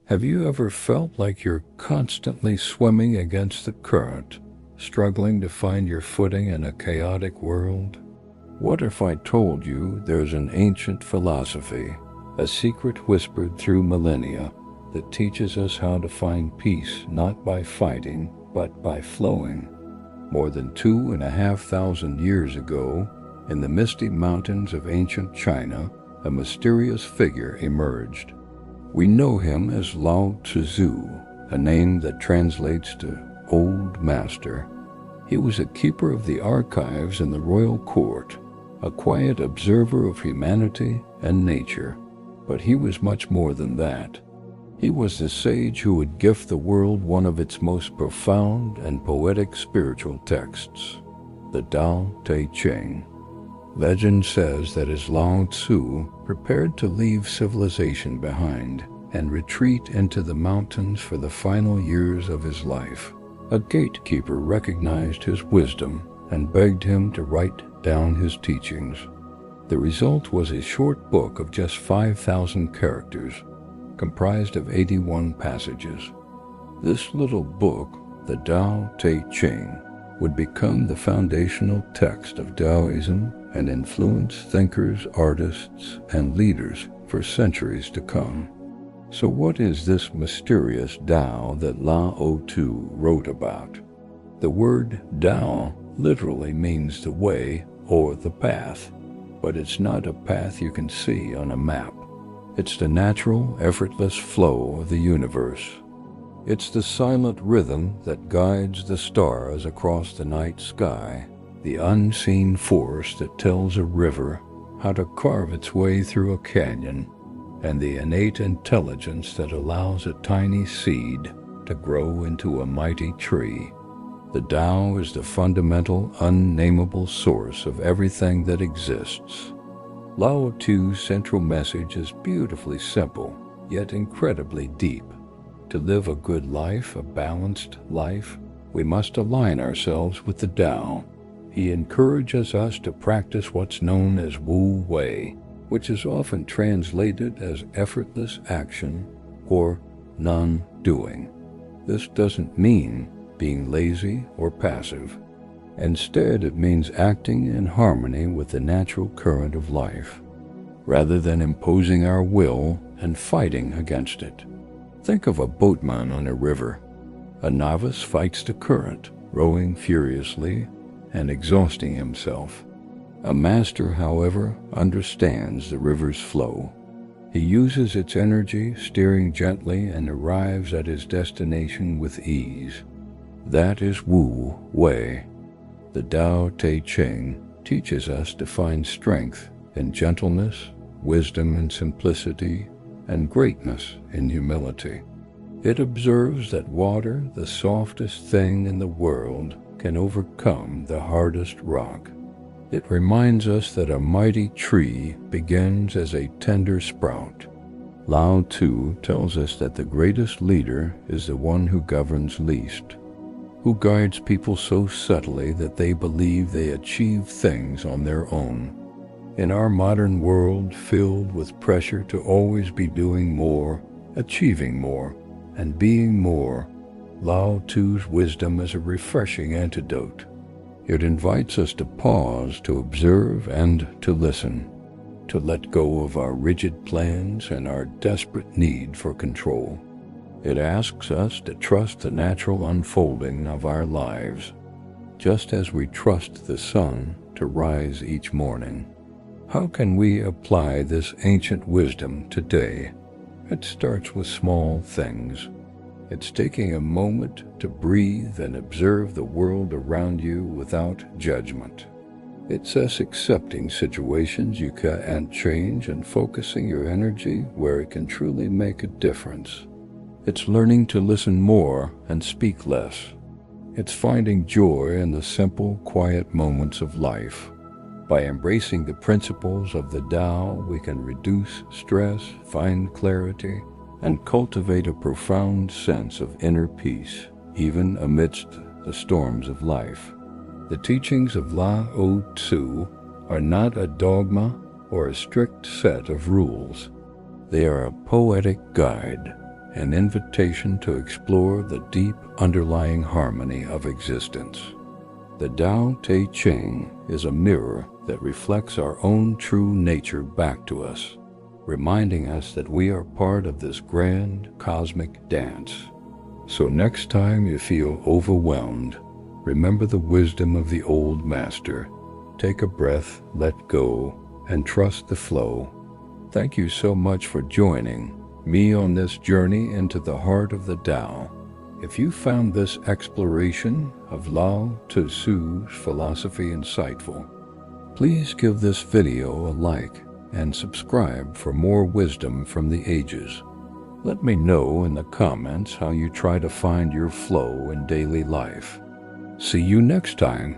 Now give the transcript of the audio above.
Have you ever felt like you're constantly swimming against the current, struggling to find your footing in a chaotic world? What if I told you there's an ancient philosophy, a secret whispered through millennia, that teaches us how to find peace not by fighting, but by flowing? More than 2,500 years ago, in the misty mountains of ancient China, a mysterious figure emerged. We know him as Lao Tzu, a name that translates to Old Master. He was a keeper of the archives in the royal court, a quiet observer of humanity and nature. But he was much more than that. He was the sage who would gift the world one of its most profound and poetic spiritual texts, the Tao Te Ching. Legend says that as Lao Tzu prepared to leave civilization behind and retreat into the mountains for the final years of his life, a gatekeeper recognized his wisdom and begged him to write down his teachings. The result was a short book of just 5,000 characters, comprised of 81 passages. This little book, the Tao Te Ching, would become the foundational text of Taoism and influence thinkers, artists, and leaders for centuries to come. So what is this mysterious Tao that Lao Tzu wrote about? The word Tao literally means the way or the path, but it's not a path you can see on a map. It's the natural, effortless flow of the universe. It's the silent rhythm that guides the stars across the night sky, the unseen force that tells a river how to carve its way through a canyon, and the innate intelligence that allows a tiny seed to grow into a mighty tree. The Tao is the fundamental, unnameable source of everything that exists. Lao Tzu's central message is beautifully simple, yet incredibly deep. To live a good life, a balanced life, we must align ourselves with the Tao. He encourages us to practice what's known as Wu Wei, which is often translated as effortless action or non-doing. This doesn't mean being lazy or passive. Instead, it means acting in harmony with the natural current of life, rather than imposing our will and fighting against it. Think of a boatman on a river. A novice fights the current, rowing furiously and exhausting himself. A master, however, understands the river's flow. He uses its energy, steering gently, and arrives at his destination with ease. That is Wu Wei. The Tao Te Ching teaches us to find strength in gentleness, wisdom in simplicity, and greatness in humility. It observes that water, the softest thing in the world, can overcome the hardest rock. It reminds us that a mighty tree begins as a tender sprout. Lao Tzu tells us that the greatest leader is the one who governs least, who guides people so subtly that they believe they achieve things on their own. In our modern world filled with pressure to always be doing more, achieving more, and being more, Lao Tzu's wisdom is a refreshing antidote. It invites us to pause, to observe, and to listen, to let go of our rigid plans and our desperate need for control. It asks us to trust the natural unfolding of our lives, just as we trust the sun to rise each morning. How can we apply this ancient wisdom today? It starts with small things. It's taking a moment to breathe and observe the world around you without judgment. It's us accepting situations you can't change and focusing your energy where it can truly make a difference. It's learning to listen more and speak less. It's finding joy in the simple, quiet moments of life. By embracing the principles of the Tao, we can reduce stress, find clarity, and cultivate a profound sense of inner peace, even amidst the storms of life. The teachings of Lao Tzu are not a dogma or a strict set of rules. They are a poetic guide, an invitation to explore the deep underlying harmony of existence. The Tao Te Ching is a mirror that reflects our own true nature back to us, reminding us that we are part of this grand cosmic dance. So next time you feel overwhelmed, remember the wisdom of the old master. Take a breath, let go, and trust the flow. Thank you so much for joining me on this journey into the heart of the Tao. If you found this exploration of Lao Tzu's philosophy insightful, please give this video a like and subscribe for more wisdom from the ages. Let me know in the comments how you try to find your flow in daily life. See you next time.